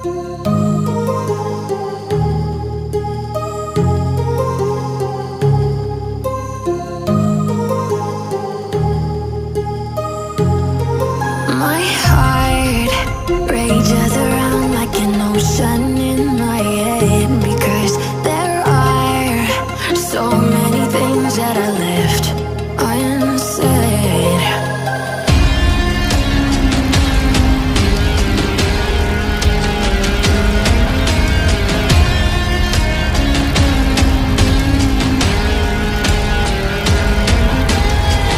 My heart rages around like an ocean in my head, because there are so many things that I left unsaid.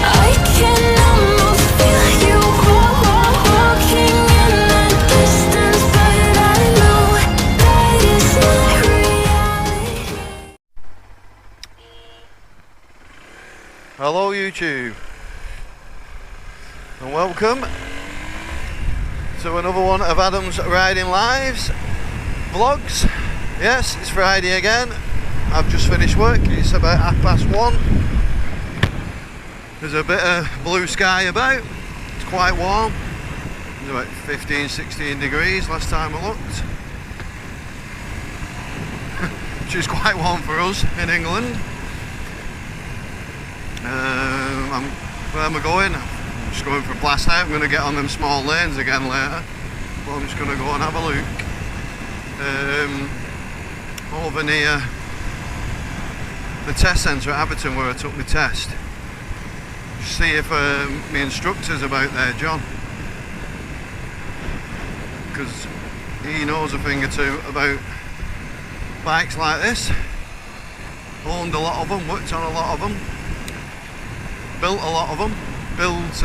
I can almost feel you walking in the distance, but I know that it's not reality. Hello YouTube, and welcome to another one of Adam's Riding Lives vlogs. Yes, it's Friday again. I've just finished work. It's about 1:30. There's a bit of blue sky about. It's quite warm. It's about 15-16 degrees last time I looked, which is quite warm for us in England. Where am I going? I'm just going for a blast out. I'm going to get on them small lanes again later, but I'm just going to go and have a look over near the test centre at Abberton where I took my test. Just see if my instructor's about there, John, because he knows a thing or two about bikes like this. Owned a lot of them, worked on a lot of them, built a lot of them, built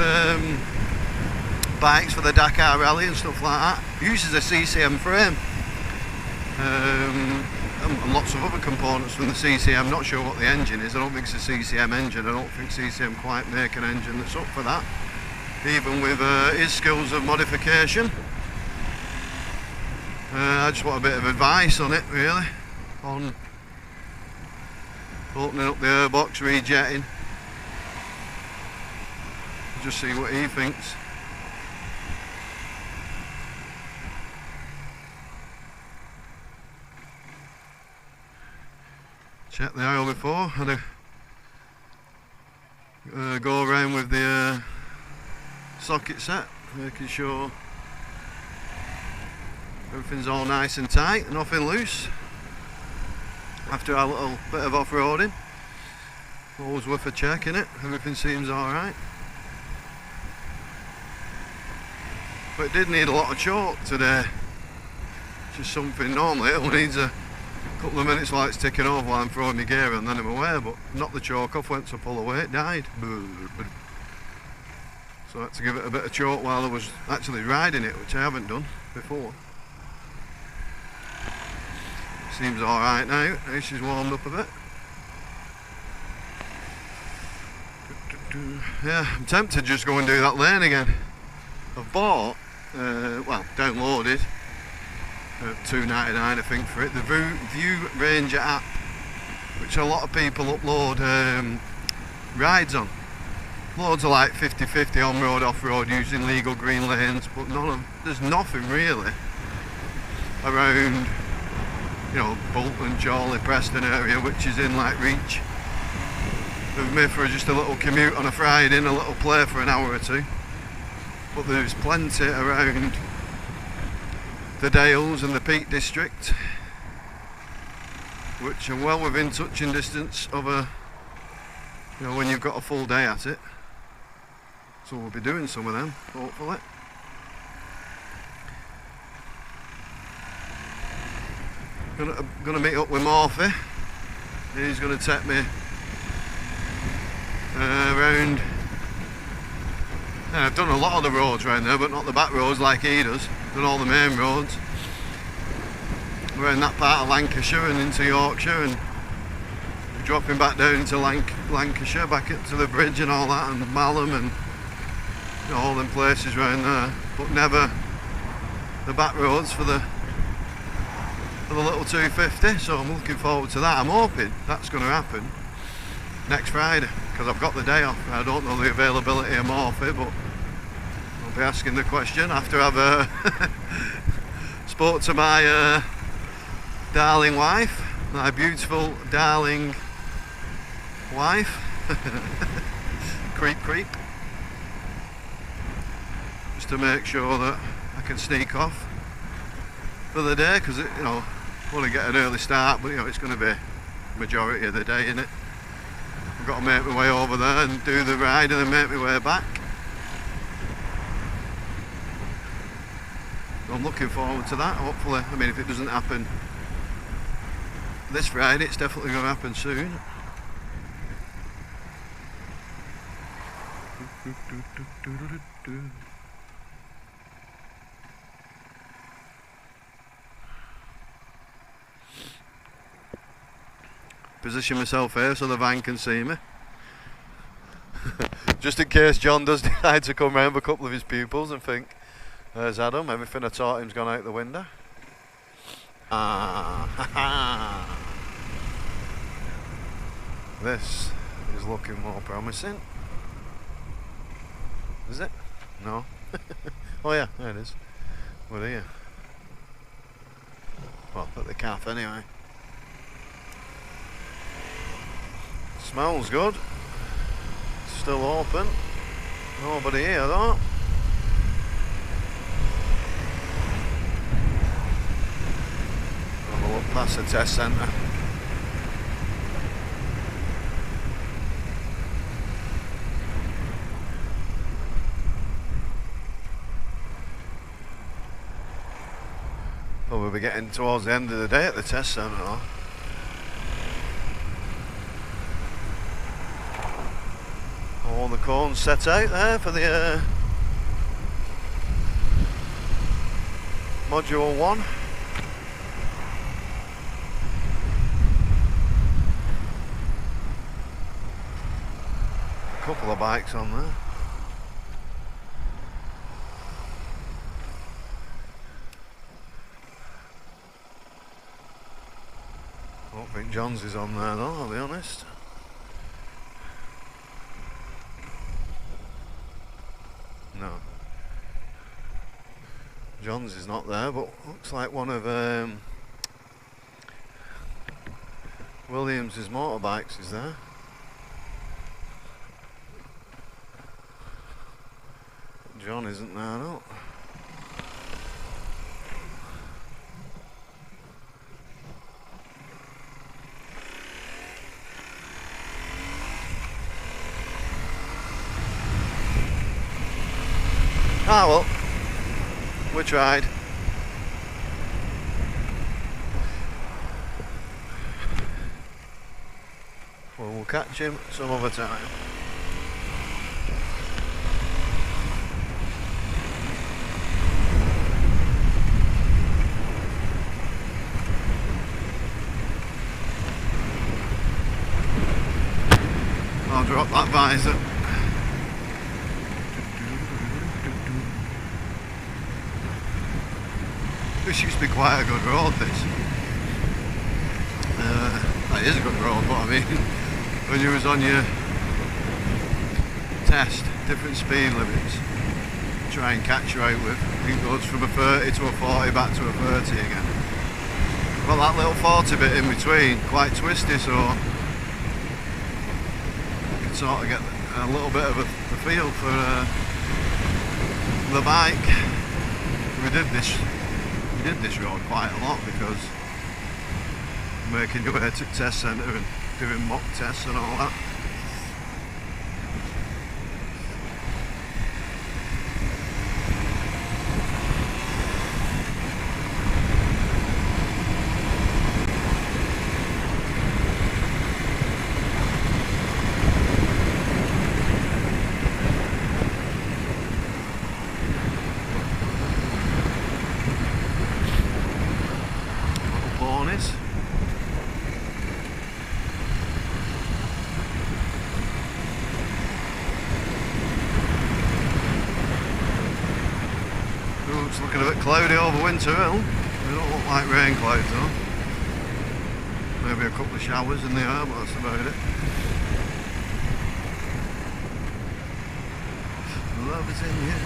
bikes for the Dakar Rally and stuff like that. Uses a CCM frame and lots of other components from the CCM. Not sure what the engine is. I don't think it's a CCM engine. I don't think CCM quite make an engine that's up for that, even with his skills of modification. I just want a bit of advice on it, really, on opening up the airbox, rejetting. Just see what he thinks. Check the oil before. Had a go around with the socket set, making sure everything's all nice and tight, nothing loose. After a little bit of off-roading, always worth a check, innit? Everything seems alright. But it did need a lot of chalk today, which is something normally it only needs a couple of minutes while it's ticking over while I'm throwing my gear and then I'm away, but knocked the chalk off, went to pull away, it died. So I had to give it a bit of chalk while I was actually riding it, which I haven't done before. Seems alright now, she's warmed up a bit. Yeah, I'm tempted to just go and do that lane again. I've bought, well, downloaded $2.99 I think for it, the View Ranger app, which a lot of people upload rides on. Loads of like 50-50 on-road, off-road using legal green lanes, but there's nothing really around, you know, Bolton, Chorley, Preston area, which is in like reach of me for just a little commute on a Friday and a little play for an hour or two. But there's plenty around the Dales and the Peak District, which are well within touching distance of a, you know, when you've got a full day at it. So we'll be doing some of them, hopefully. Gonna meet up with Morphy. He's gonna take me around. I've done a lot of the roads around there, but not the back roads like he does. Done all the main roads around that part of Lancashire and into Yorkshire, and dropping back down into Lancashire, back into the bridge and all that, and Malham and, you know, all them places around there, but never the back roads for the little 250. So I'm looking forward to that. I'm hoping that's going to happen next Friday, because I've got the day off. I don't know the availability of Morphy, but I'll be asking the question after I've spoke to my darling wife, my beautiful darling wife. Creep creep. Just to make sure that I can sneak off for the day, because you know, I want to get an early start, but you know, it's going to be majority of the day, isn't it? I've got to make my way over there and do the ride and then make my way back. I'm looking forward to that, hopefully. I mean, if it doesn't happen this Friday, it's definitely going to happen soon. Position myself here so the van can see me. Just in case John does decide to come round with a couple of his pupils and think, there's Adam, everything I taught him's gone out the window. This is looking more promising. Is it? No? Oh yeah, there it is. We're here. Well, at the calf anyway. Smells good. Still open. Nobody here though. Have a look past the test centre. Well, we'll be getting towards the end of the day at the test centre though. All the cones set out there for the module 1. A couple of bikes on there. I don't think John's is on there though, I'll be honest. No. John's is not there, but looks like one of Williams's motorbikes is there. John isn't there, no. Ah well, we tried. Well, we'll catch him some other time. I'll drop that visor. This used to be quite a good road, this. That is a good road, but I mean, when you was on your test, different speed limits, try and catch you out with, it goes from a 30 to a 40 back to a 30 again. Well, that little 40 bit in between, quite twisty, so you can sort of get a little bit of a feel for the bike. We did this road quite a lot because making your way to test centre and doing mock tests and all that. It's looking a bit cloudy over Winter Hill. They don't look like rain clouds though. Maybe a couple of showers in the air, but that's about it. Love is in here.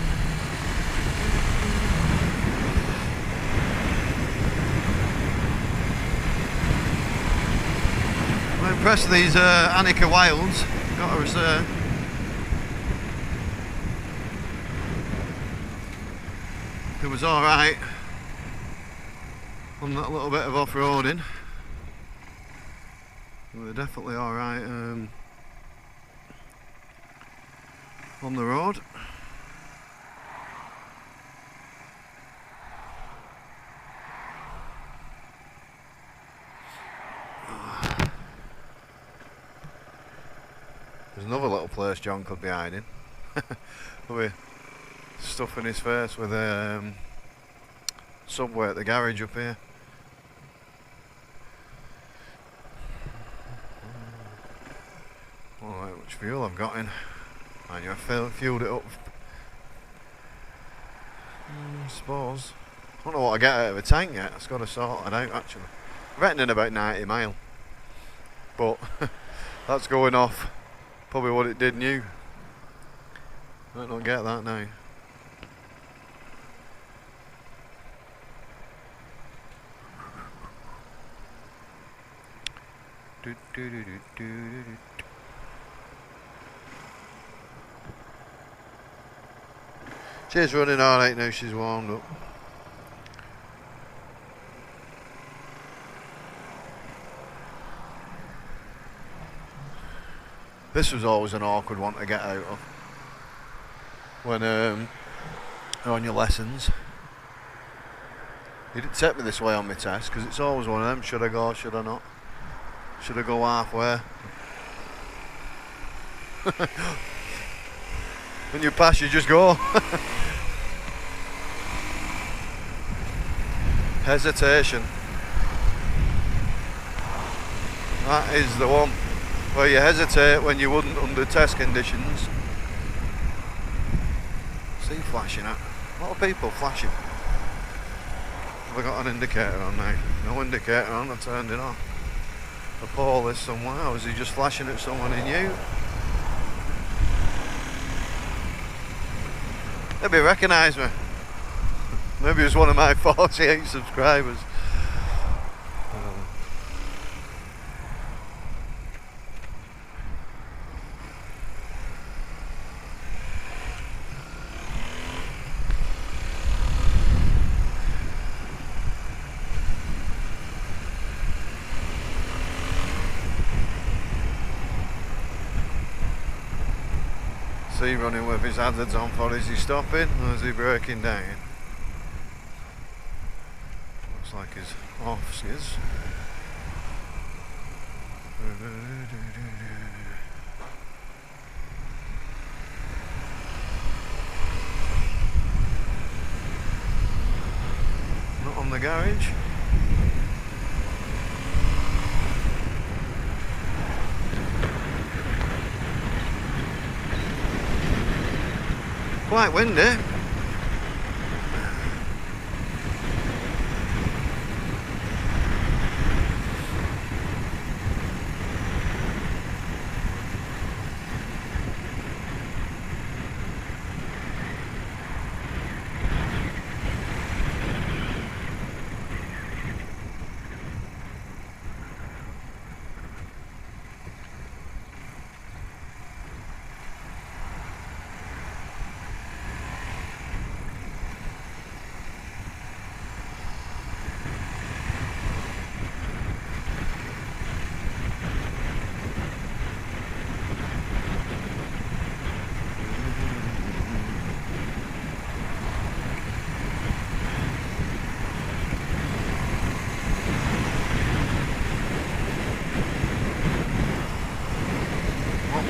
impressed with these Annika Wilds, gotta say. It was alright on that little bit of off-roading. They're definitely alright on the road. There's another little place John could be hiding. With stuffing his face with Subway at the garage up here. Alright, much fuel I've got in. And you've fueled it up. I suppose. I don't know what I get out of a tank yet. It's got to sort it out actually. I'm reckoning about 90 mile. But that's going off probably what it did new. Might not get that now. She's running alright now, she's warmed up. This was always an awkward one to get out of when you're on your lessons. You didn't take me this way on my test because it's always one of them, should I go, should I not? Should I go halfway? When you pass you just go. Hesitation. That is the one. Where you hesitate when you wouldn't under test conditions. See flashing at. A lot of people flashing. Have I got an indicator on now? No indicator on, I turned it off. The pole is somewhere, or is he just flashing at someone in you? Maybe he recognised me. Maybe it was one of my 48 subscribers. Is he running with his hazards on for? Is he stopping or is he breaking down? Looks like his off is. Not on the garage. Quite windy.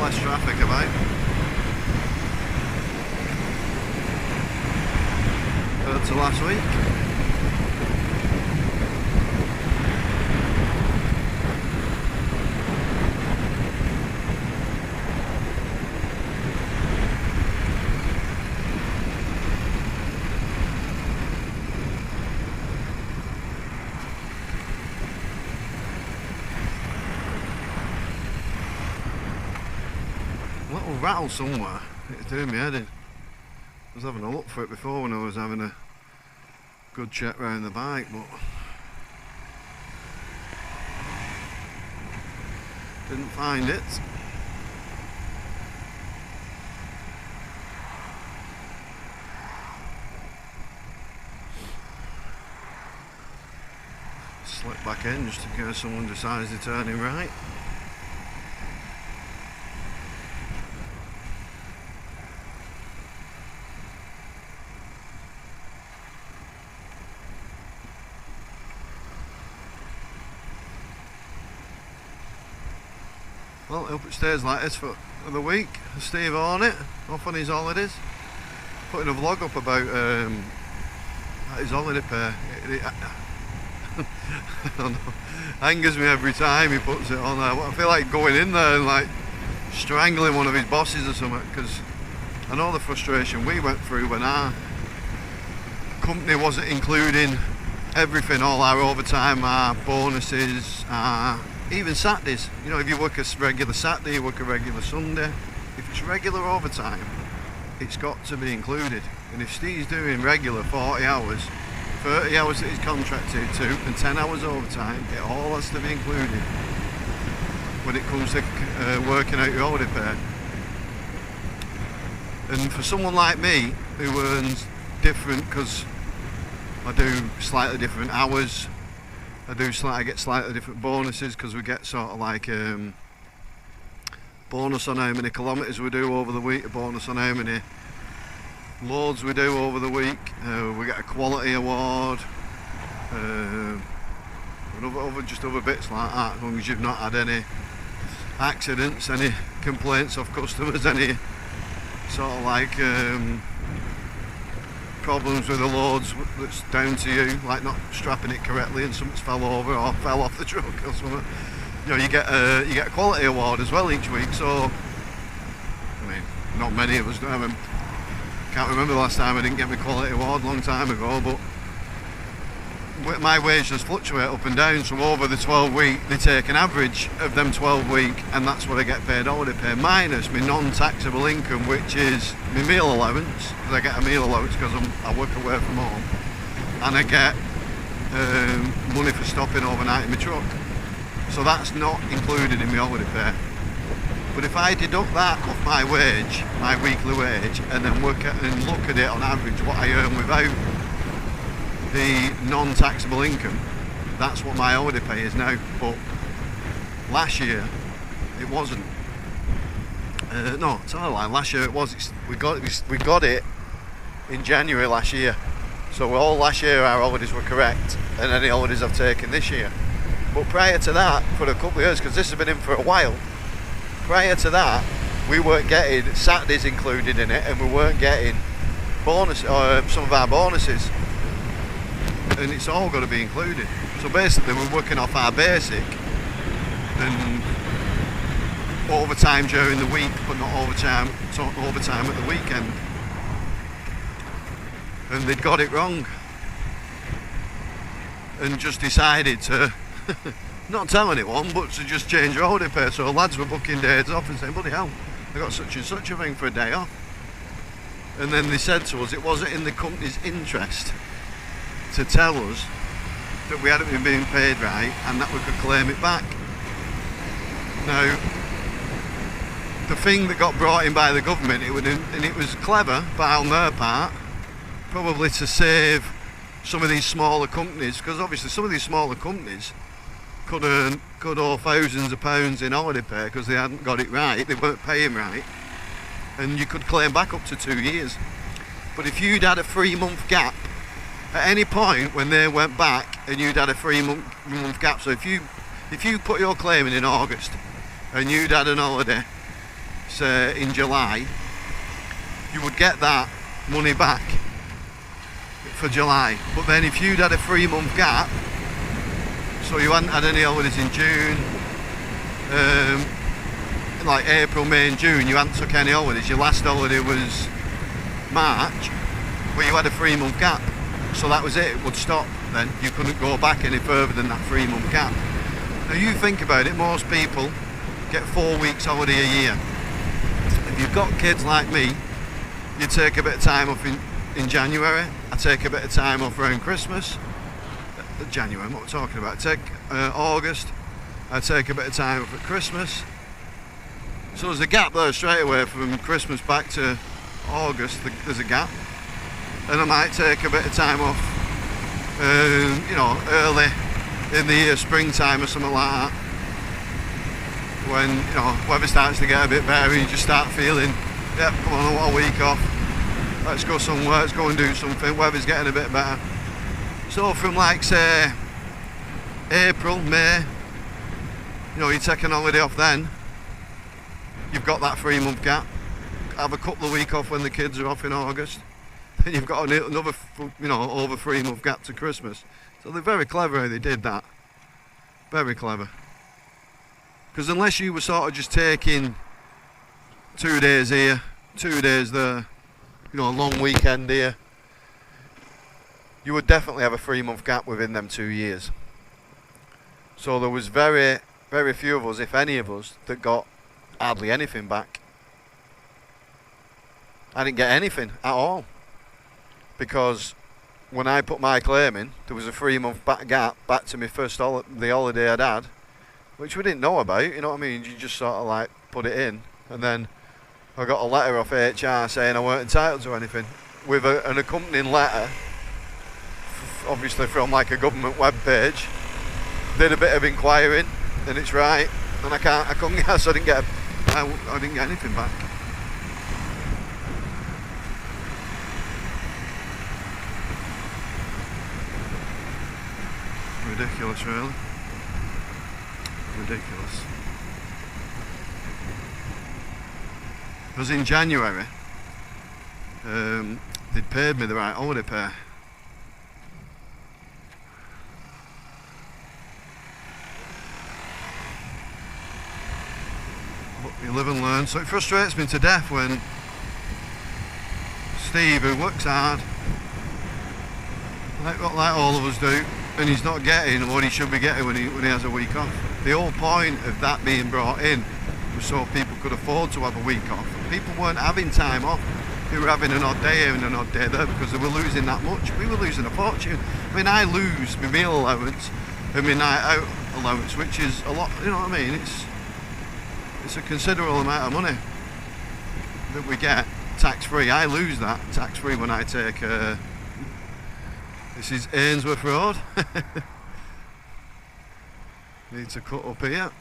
Less traffic about compared to last week. Little rattle somewhere. It's doing me head in. I was having a look for it before when I was having a good check round the bike, but Didn't find it. Slip back in just in case someone decides to turn in right. Well, I hope it stays like this for the week. Steve on it, off on his holidays. Putting a vlog up about his holiday pay. I don't know. Angers me every time he puts it on there. I feel like going in there and like strangling one of his bosses or something, because I know the frustration we went through when our company wasn't including everything, all our overtime, our bonuses, even Saturdays. You know, if you work a regular Saturday, you work a regular Sunday. If it's regular overtime, it's got to be included. And if Steve's doing regular 40 hours, 30 hours that he's contracted to, and 10 hours overtime, it all has to be included when it comes to working out your holiday pay. And for someone like me, who earns different, because I do slightly different hours, I get slightly different bonuses, because we get sort of like bonus on how many kilometres we do over the week, a bonus on how many loads we do over the week, we get a quality award, just other bits like that, as long as you've not had any accidents, any complaints of customers, any sort of like problems with the loads that's down to you, like not strapping it correctly and something's fell over or fell off the truck or something. You know, you get a quality award as well each week. So I mean, not many of us do. I mean, can't remember the last time I didn't get my quality award, a long time ago, but my wages fluctuate up and down. So over the 12 week they take an average of them 12 week, and that's what I get paid holiday pay, minus my non-taxable income, which is my meal allowance, because I get a meal allowance because I work away from home, and I get money for stopping overnight in my truck. So that's not included in my holiday pay. But if I deduct that off my wage, my weekly wage, and then look at it on average what I earn without the non-taxable income, that's what my holiday pay is now. But last year it wasn't. No, it's not a lie. Last year it was. We got it in January last year. So all last year our holidays were correct, and any holidays I've taken this year. But prior to that, for a couple of years, because this has been in for a while, prior to that, we weren't getting Saturdays included in it, and we weren't getting some of our bonuses. And it's all got to be included. So basically we're working off our basic and overtime during the week, but not overtime at the weekend. And they'd got it wrong and just decided to not tell anyone, but to just change your holiday pay. So lads were booking days off and saying, bloody hell, I got such and such a thing for a day off. And then they said to us it wasn't in the company's interest to tell us that we hadn't been being paid right and that we could claim it back. Now, the thing that got brought in by the government, it was clever on their part, probably to save some of these smaller companies, because obviously some of these smaller companies could owe thousands of pounds in holiday pay because they hadn't got it right, they weren't paying right, and you could claim back up to 2 years. But if you'd had a 3-month gap at any point when they went back, and you'd had a 3-month gap, so if you put your claim in August and you'd had an holiday say in July, you would get that money back for July. But then if you'd had a 3-month gap, so you hadn't had any holidays in June, like April, May and June, you hadn't took any holidays, your last holiday was March, but you had a 3-month gap. So that was it would stop then. You couldn't go back any further than that 3-month gap. Now you think about it, most people get 4 weeks holiday a year. If you've got kids like me, you take a bit of time off in January. I take a bit of time off around Christmas. January, what we're talking about. Take August, I take a bit of time off at Christmas. So there's a gap there straight away from Christmas back to August. There's a gap, and I might take a bit of time off, you know, early in the year, springtime or something like that, when, you know, weather starts to get a bit better and you just start feeling, yep, come on, I want a week off, let's go somewhere, let's go and do something, weather's getting a bit better. So from like say April, May, you know, you take an holiday off then, you've got that 3-month gap, have a couple of weeks off when the kids are off in August, then you've got another, you know, over 3-month gap to Christmas. So they're very clever how they did that, very clever. Because unless you were sort of just taking 2 days here, 2 days there, you know, a long weekend here, you would definitely have a 3-month gap within them 2 years. So there was very, very few of us, if any of us, that got hardly anything back. I didn't get anything at all, because when I put my claim in, there was a 3-month gap back to my first the holiday I'd had, which we didn't know about, you know what I mean? You just sort of like put it in, and then I got a letter off HR saying I weren't entitled to anything, with an accompanying letter, obviously from like a government web page. Did a bit of inquiring, and it's right, and I couldn't get, so I didn't get anything back. Ridiculous, really. Ridiculous. Because in January, they'd paid me the right holiday pay. But you live and learn. So it frustrates me to death when Steve, who works hard, like all of us do, and he's not getting what he should be getting when he has a week off. The whole point of that being brought in was so people could afford to have a week off. People weren't having time off. They were having an odd day here and an odd day there because they were losing that much. We were losing a fortune. I mean, I lose my meal allowance and my night out allowance, which is a lot, you know what I mean? It's a considerable amount of money that we get tax-free. I lose that tax-free when I take this is Ainsworth Road. Need to cut up here.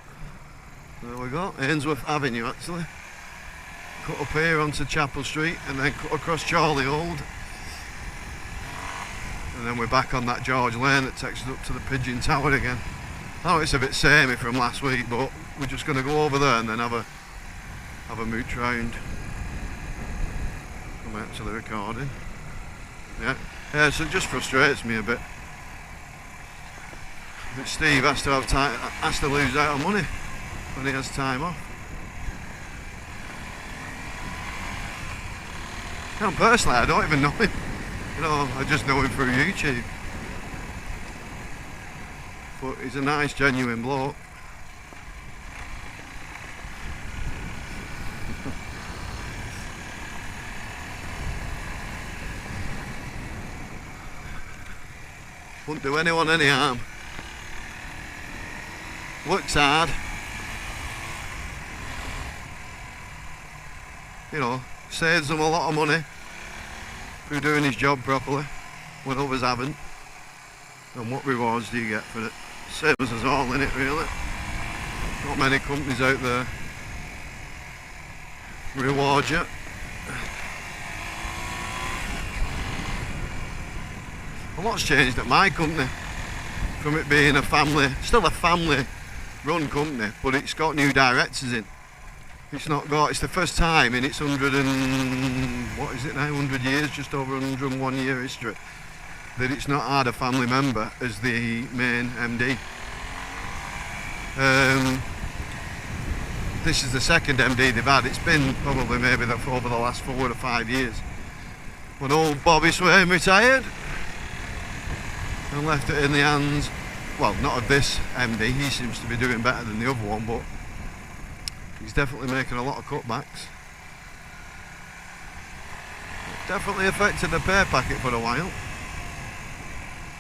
There we go, Ainsworth Avenue actually. Cut up here onto Chapel Street and then cut across Charlie Old. And then we're back on that George Lane that takes us up to the Pigeon Tower again. I know it's a bit samey from last week, but we're just going to go over there and then have a mooch round. I'm actually recording. Yeah, so it just frustrates me a bit. But Steve has to lose out on money when he has time off. And personally, I don't even know him. You know, I just know him through YouTube. But he's a nice, genuine bloke. Wouldn't do anyone any harm. Works hard. You know, saves them a lot of money through doing his job properly when others haven't. And what rewards do you get for it? Saves us all in it, really. Not many companies out there reward you. A lot's changed at my company from it being a family, still a family run company, but it's got new directors in. It's the first time in its 100 years, just over 101 year history, that it's not had a family member as the main MD. This is the second MD they've had. It's been probably maybe over the last 4 or 5 years. When old Bobby Swain retired and left it in the hands, well, not of this MD, he seems to be doing better than the other one, but he's definitely making a lot of cutbacks. It definitely affected the pay packet for a while,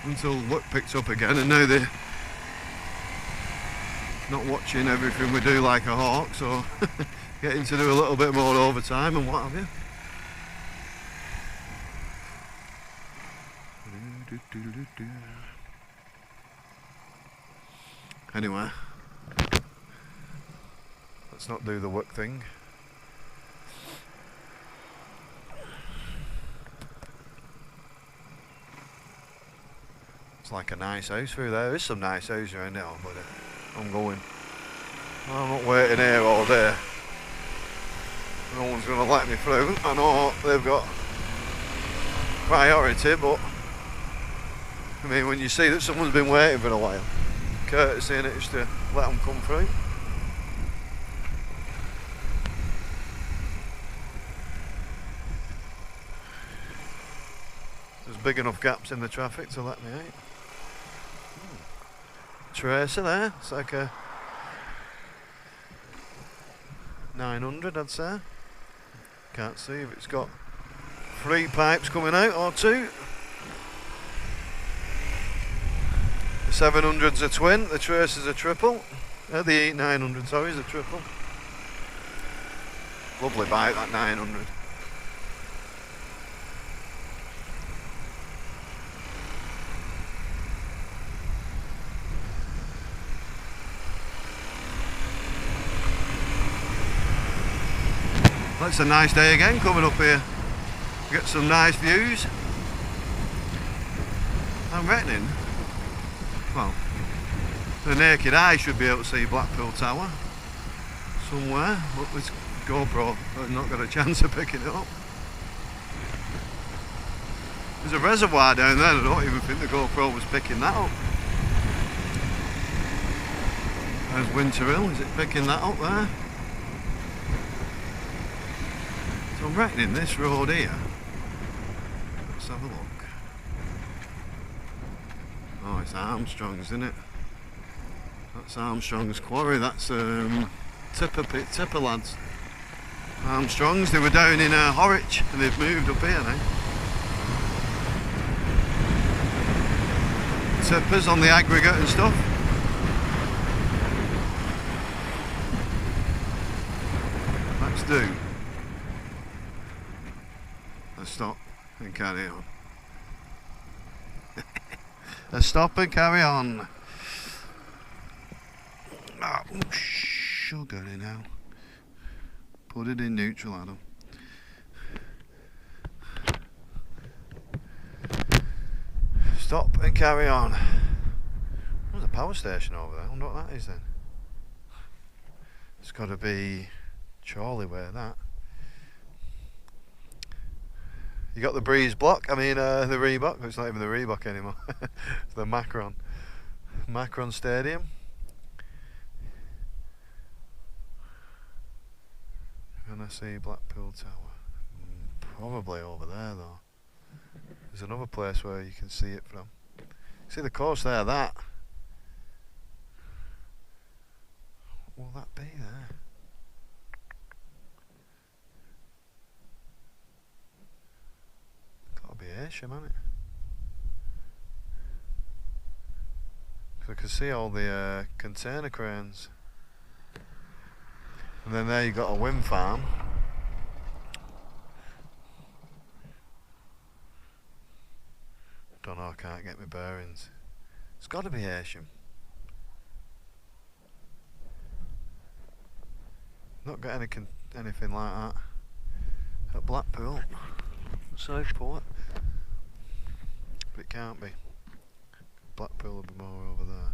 until work picked up again, and now not watching everything we do like a hawk, so getting to do a little bit more overtime and what have you. Anyway, let's not do the work thing. It's like a nice house through there. There's some nice houses around now, but I'm going. I'm not waiting here all day. No one's going to let me through. I know they've got priority, but I mean, when you see that someone's been waiting for a while, courtesy in it is to let them come through. There's big enough gaps in the traffic to let me out. Tracer there, it's like a 900 I'd say. Can't see if it's got 3 pipes coming out or 2. The 700's a twin, the Tracer's a triple. The 900, sorry, is a triple. Lovely bike, that 900. Well, it's a nice day again coming up here. Get some nice views. I'm reckoning, well, the naked eye should be able to see Blackpool Tower somewhere, but this GoPro has not got a chance of picking it up. There's a reservoir down there, I don't even think the GoPro was picking that up. There's Winter Hill, is it picking that up there? So I'm reckoning this road here. Let's have a look. Oh, it's Armstrong's, isn't it? That's Armstrong's quarry. That's Tipper lads. Armstrong's. They were down in Horwich and they've moved up here now. Tippers on the aggregate and stuff. Let's do. Let's stop and carry on. Let's stop and carry on. Oh, sugar in now. Put it in neutral, Adam. Stop and carry on. There's a power station over there. I wonder what that is then. It's got to be Chorley way, that. You got the Breeze block, I mean the Reebok, it's not even the Reebok anymore, it's the Macron Stadium. And I see Blackpool Tower, probably over there though. There's another place where you can see it from. See the coast there, that. What will that be there? Be Ayrsham, hasn't it? So I can see all the container cranes. And then there you got a wind farm. Don't know, I can't get my bearings. It's got to be Ayrsham. Not got anything like that at Blackpool. Southport. But it can't be. Blackpool will be more over there.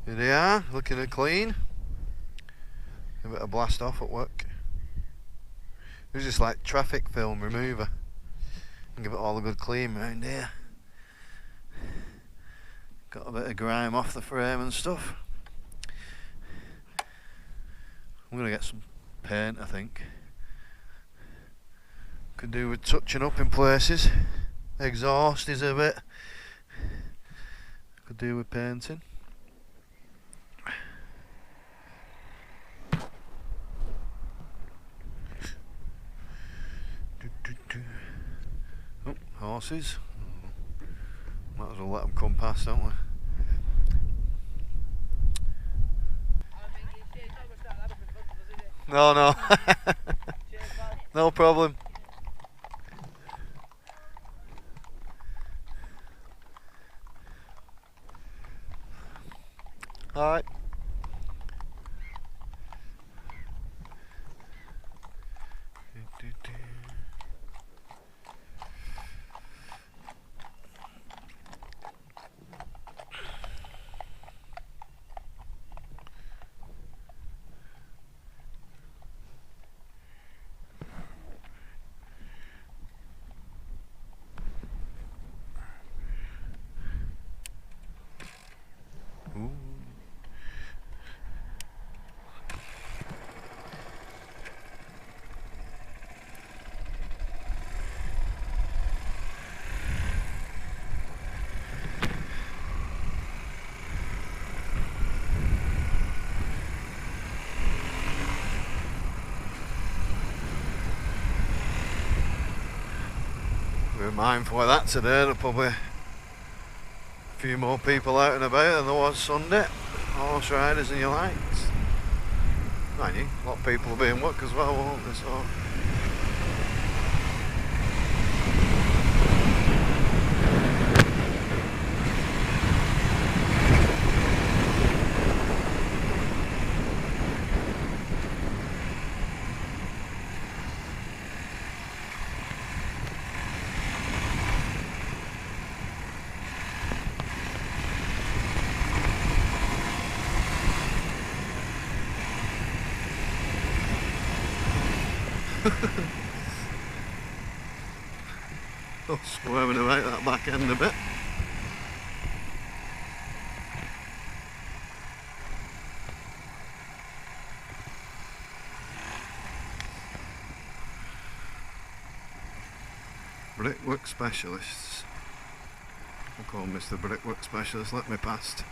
Here they are, looking at clean. A bit of blast off at work. It was just like traffic film remover. And give it all a good clean round here. Got a bit of grime off the frame and stuff. I'm going to get some paint, I think. Could do with touching up in places. Exhaust is a bit. Could do with painting. horses. Might as well let them come past, don't we? No, no. No problem. Alright. Ooh. We're mindful of that today. There'll probably a few more people out and about than there was Sunday. Horse riders and your lights. Mind you, a lot of people will be in work as well, won't they? So. Swerving about that back end a bit. Brickwork specialists. I'll call Mr. Brickwork Specialist, let me past.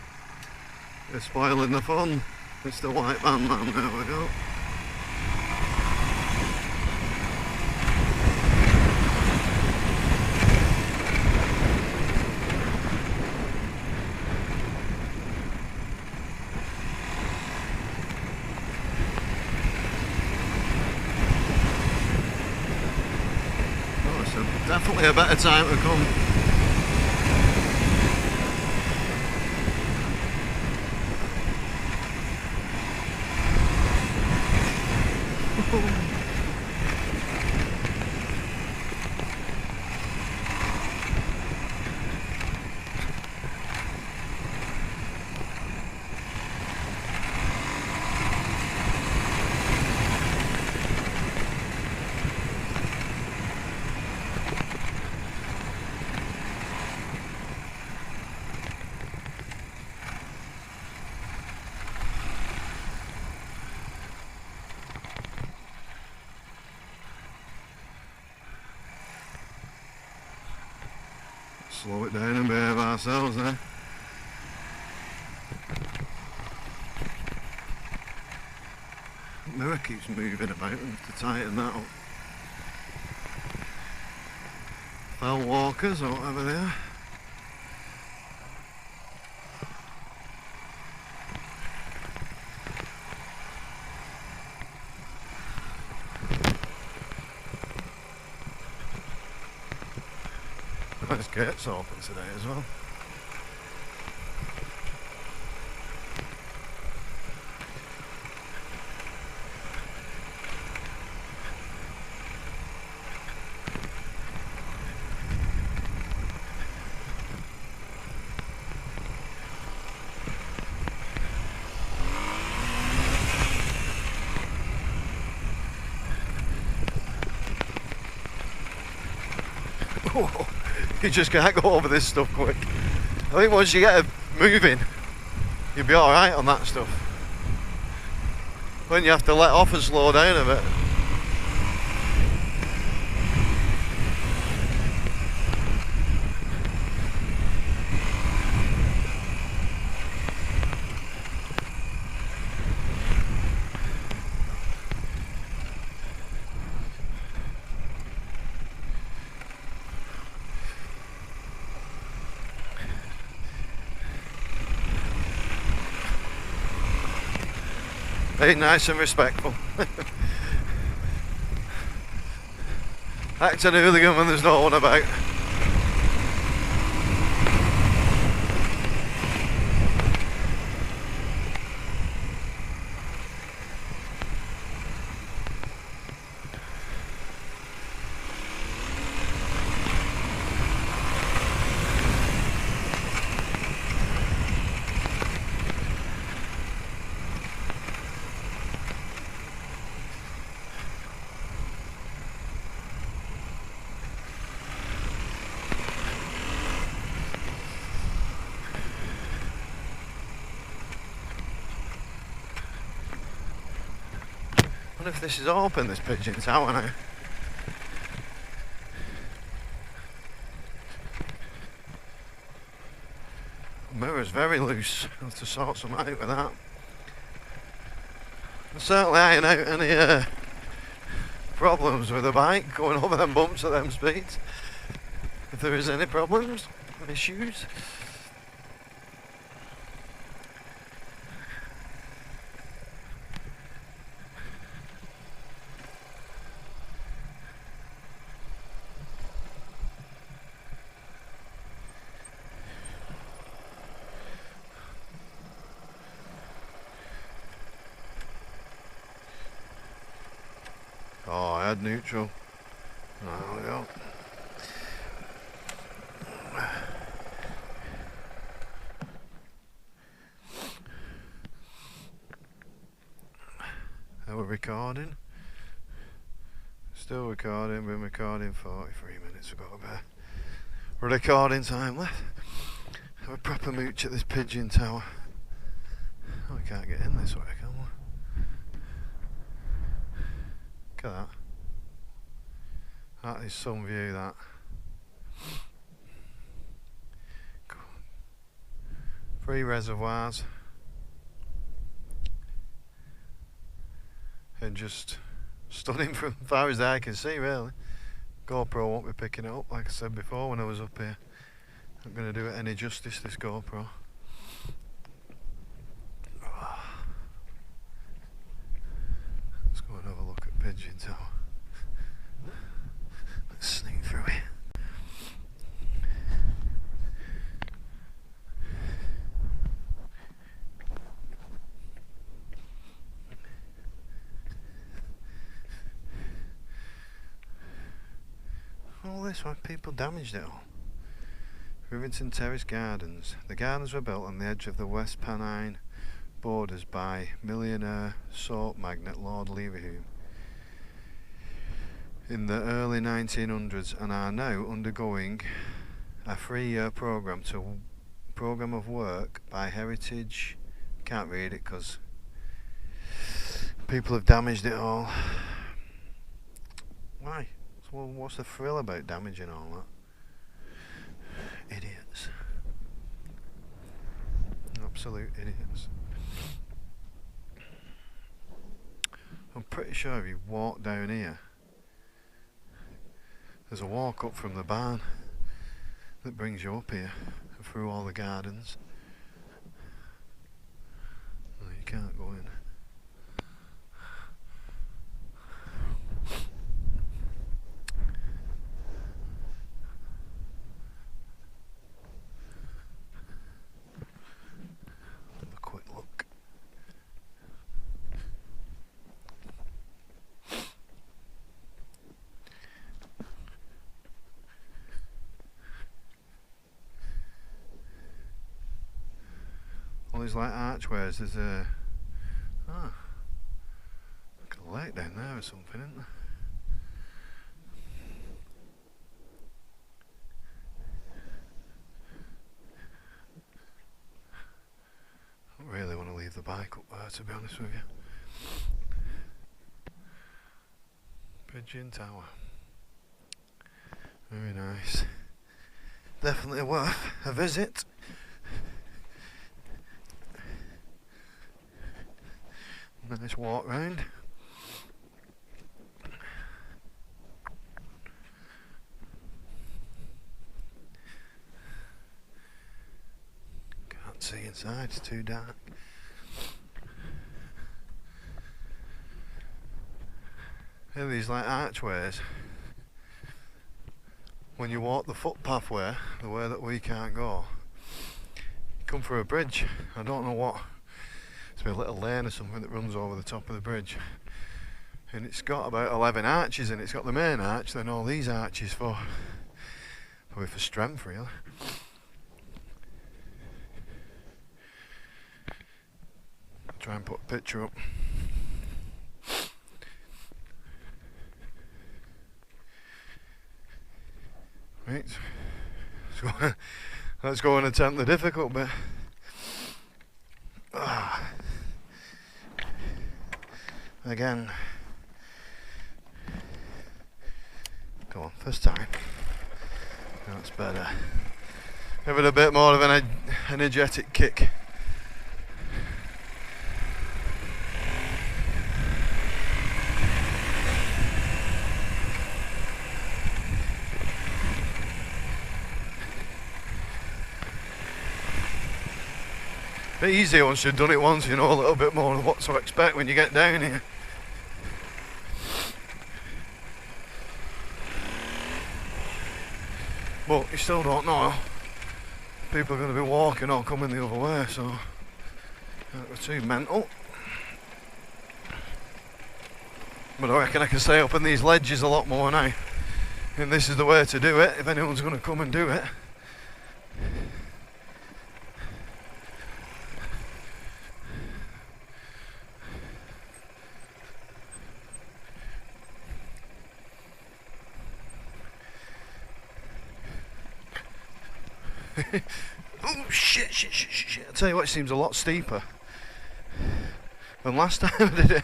They're spoiling the fun. Mr. White Man, there we go. Definitely a better time to come. Slow it down and behave ourselves now. The mirror keeps moving about, and have to tighten that up. Fell walkers or whatever they are. Nice gates open today as well. You just can't go over this stuff quick. I think once you get it moving, you'll be alright on that stuff. When you have to let off and slow down a bit. Hey, nice and respectful. Act an hooligan when there's no one about. I wonder if this is open, this pigeon tower now. The mirror's very loose. I'll have to sort some out with that. I'm certainly iron out any problems with the bike going over them bumps at them speeds. If there is any problems, issues. Oh, I had neutral. There we go. Are we recording? Still recording, been recording 43 minutes, we've got about recording time left. Have a proper mooch at this pigeon tower. Oh, we can't get in this way, can we? Look at that. That is some view, that. Three reservoirs. And just stunning from as far as the eye can see, really. GoPro won't be picking it up, like I said before when I was up here. I'm going to do it any justice, this GoPro. Let's go and have a look at Pigeon Tower. Let's sneak through it. All this, why people damaged it all. Rivington Terrace Gardens. The gardens were built on the edge of the West Pennine borders by millionaire soap magnate Lord Leverhulme in the early 1900s and are now undergoing a 3-year program of work by Heritage. Can't read it because people have damaged it all. Why? Well, what's the thrill about damaging all that? Idiots. Absolute idiots. I'm pretty sure if you walk down here, there's a walk up from the barn that brings you up here through all the gardens. Well, you can't go in. All these like archways, there's a like a lake down there or something, isn't there? I don't really want to leave the bike up there, to be honest with you. Pigeon Tower. Very nice. Definitely worth a visit. Nice walk round. Can't see inside, it's too dark. in these like archways, when you walk the footpath way, the way that we can't go, you come through a bridge. I don't know what, it's a little lane or something that runs over the top of the bridge, and it's got about 11 arches, and it's got the main arch, then all these arches for probably for strength really. I'll try and put a picture up. Right, let's go and attempt the difficult bit. Again. Come on, first time. That's better. Give it a bit more of an energetic kick. A bit easier once you've done it once, you know a little bit more of what to expect when you get down here. But you still don't know. People are going to be walking or coming the other way, so don't go too mental. But I reckon I can stay up on these ledges a lot more now. And this is the way to do it, if anyone's going to come and do it. Oh shit. I tell you what, it seems a lot steeper than last time I did it.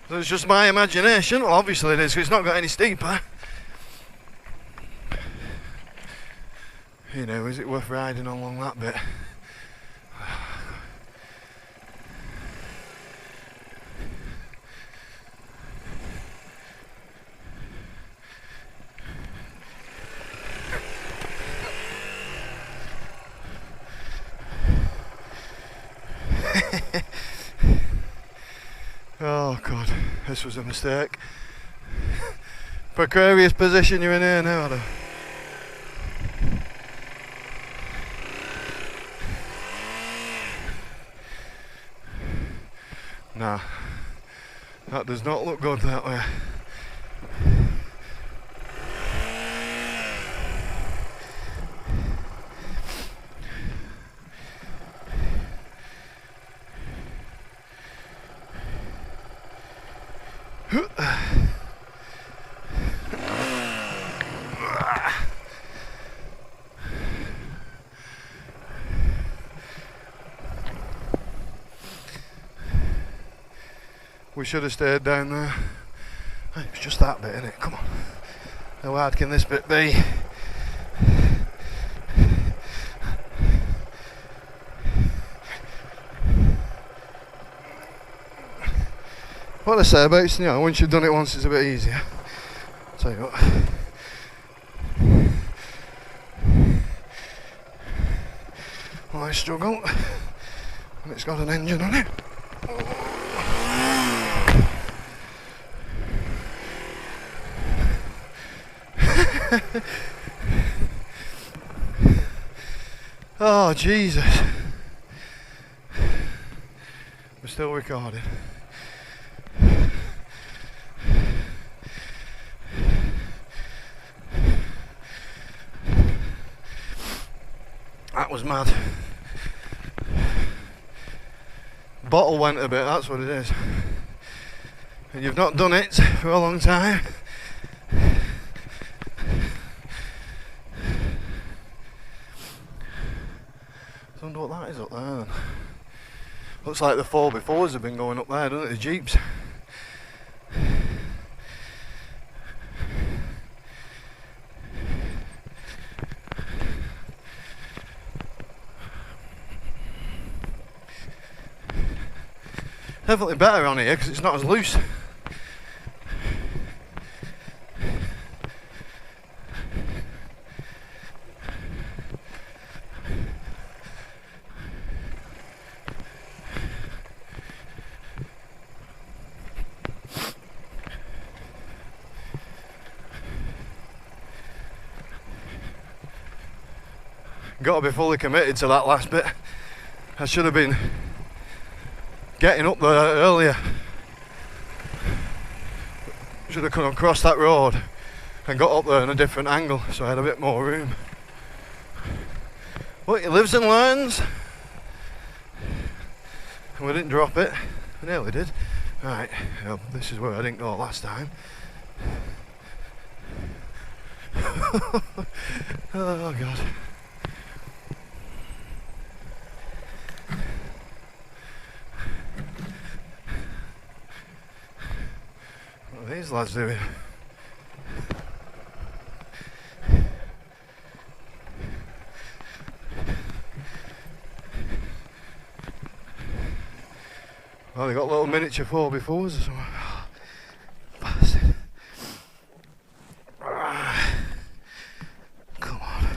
So it's just my imagination. Well, obviously it is, because it's not got any steeper. You know, is it worth riding along that bit? Oh god, this was a mistake. Precarious position you're in here now, Adam. Nah, that does not look good that way. We should have stayed down there. It's just that bit, isn't it? Come on. How hard can this bit be? What I say about it, you know, once you've done it once, it's a bit easier. I'll tell you what. Well, I struggle, and it's got an engine on it. Oh Jesus, we're still recording. That was mad. Bottle went a bit, that's what it is. And you've not done it for a long time. I wonder what that is up there then. Looks like the 4x4s have been going up there, doesn't it? The Jeeps. Definitely better on here because it's not as loose. got to be fully committed to that last bit. I should have been getting up there earlier. Should have come across that road and got up there in a different angle so I had a bit more room. But he lives and learns. We didn't drop it. We nearly did. Right, well, this is where I didn't go last time. Oh God. What are these lads doing? Oh, they got little miniature 4x4s or something. Oh, bastard. Come on.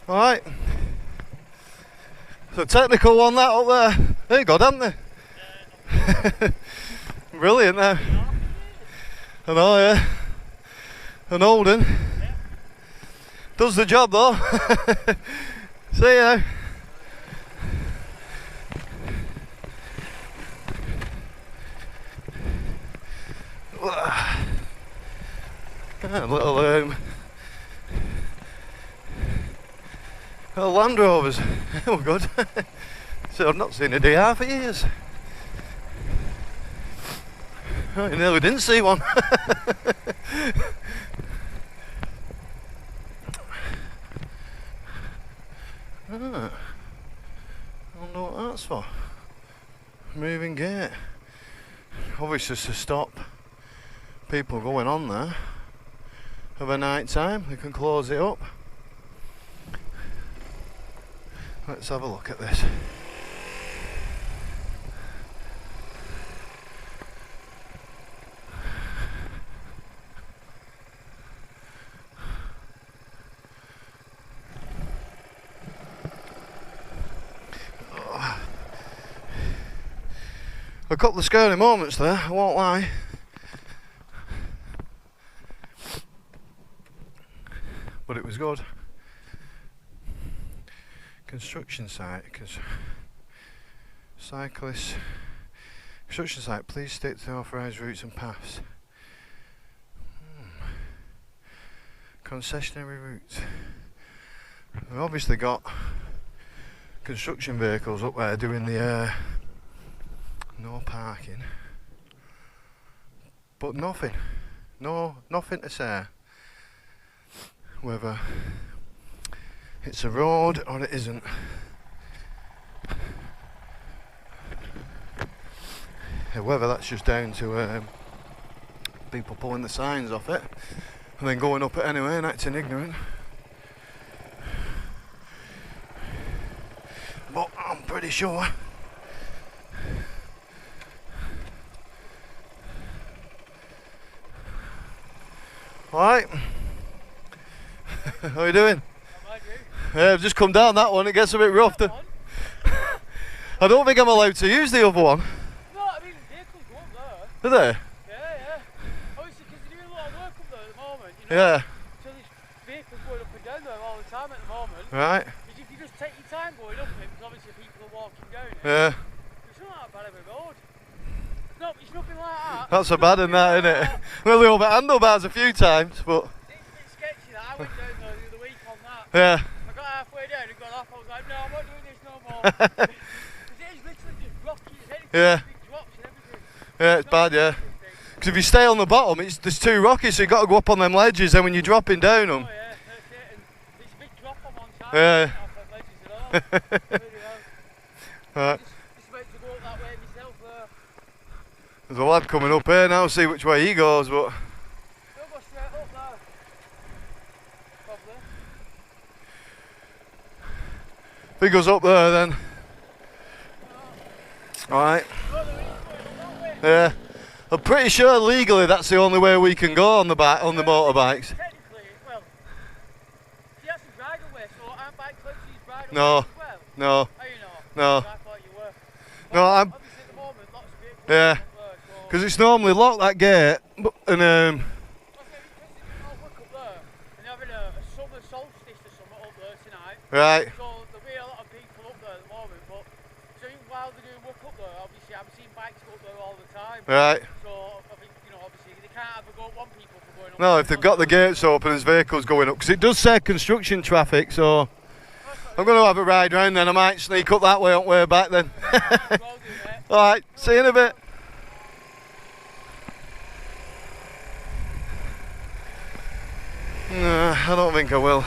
Alright, so technical one that up there. There you go, haven't they? Brilliant now. I know, yeah. An old one. Does the job though. See ya. A little well, Land Rovers, oh good. So I've not seen a DR for years. Oh, you nearly didn't see one. I don't know what that's for. Moving gate. Obviously to stop people going on there of a night time. They can close it up. Let's have a look at this. A couple of scary moments there, I won't lie. But it was good. Construction site, because cyclists, construction site, please stick to authorised routes and paths. Concessionary routes. We've obviously got construction vehicles up there doing the no parking, but nothing to say whether it's a road or it isn't. Whether that's just down to people pulling the signs off it and then going up it anyway and acting ignorant. But I'm pretty sure alright. How are you doing? Yeah, I've just come down that one, it gets a bit rough. I don't think I'm allowed to use the other one. No, I mean, vehicles go up Do there. they? Yeah. Obviously, because they're doing a lot of work up there at the moment, you know. Yeah. So there's vehicles going up and down there all the time at the moment. Right. Because if you just take your time going up it, because obviously people are walking down it. Yeah. It's not that bad of a road. No, it's nothing like that. That's so bad in that, isn't it? Well, we over handlebars a few times, but... It's a bit sketchy that. I went down there the other week on that. Yeah. I got halfway down and got off. I was like, no, I'm not doing this no more. Because it is literally just rocky. Yeah. Big drops and everything. Yeah, it's bad, yeah. Because if you stay on the bottom, there's too rocky, so you've got to go up on them ledges, then when you're dropping down them... Oh yeah, that's it. And it's a big drop on one side. Yeah. Not off them ledges at all. Really well. Right. Just about to go up that way myself there. There's a lad coming up here now, see which way he goes, but... Don't go straight up there. Probably. If he goes up there, then... Alright. Yeah. I'm pretty sure legally that's the only way we can go on the motorbikes. Technically, well, she has some bridle way, so aren't bike clubs use bridle No. as well? No. Are you not? No. I thought you were. No, I'm. Obviously at the moment, lots of vehicles Yeah. up there, so... Because it's normally locked, that gate, and Okay, because they do all work up there, and they're having a summer solstice or something up there tonight. right. So there'll be a lot of people up there at the moment, but so while they're doing work up there, obviously I'm seeing bikes go up there all the time. Right. So I think, you know, obviously they can't have a go at one people for going up. No, if they've got the gates open, there's vehicles going up. Because it does say construction traffic, so I'm going to have a ride round then. I might sneak up that way on the way back then. Alright, see you in a bit. No, I don't think I will.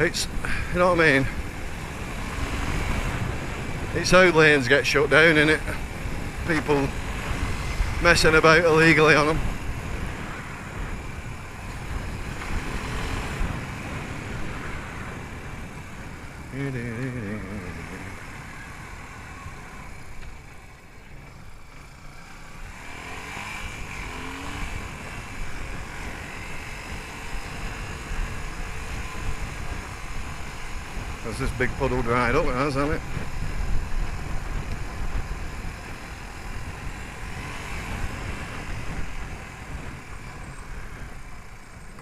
It's, you know what I mean? It's how lanes get shut down, innit? People messing about illegally on them. There's this big puddle dried up, hasn't it?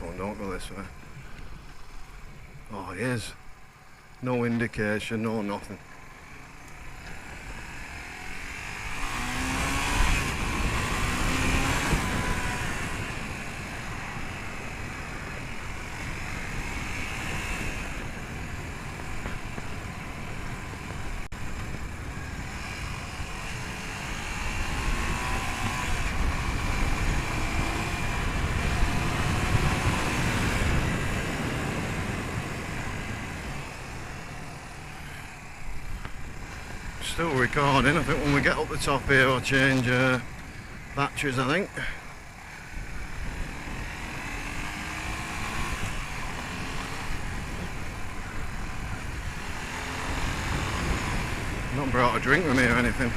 Oh, don't go this way. Oh, it is. No indication, no nothing. Still recording. I think when we get up the top here I'll change batteries, I think. Not brought a drink with me or anything.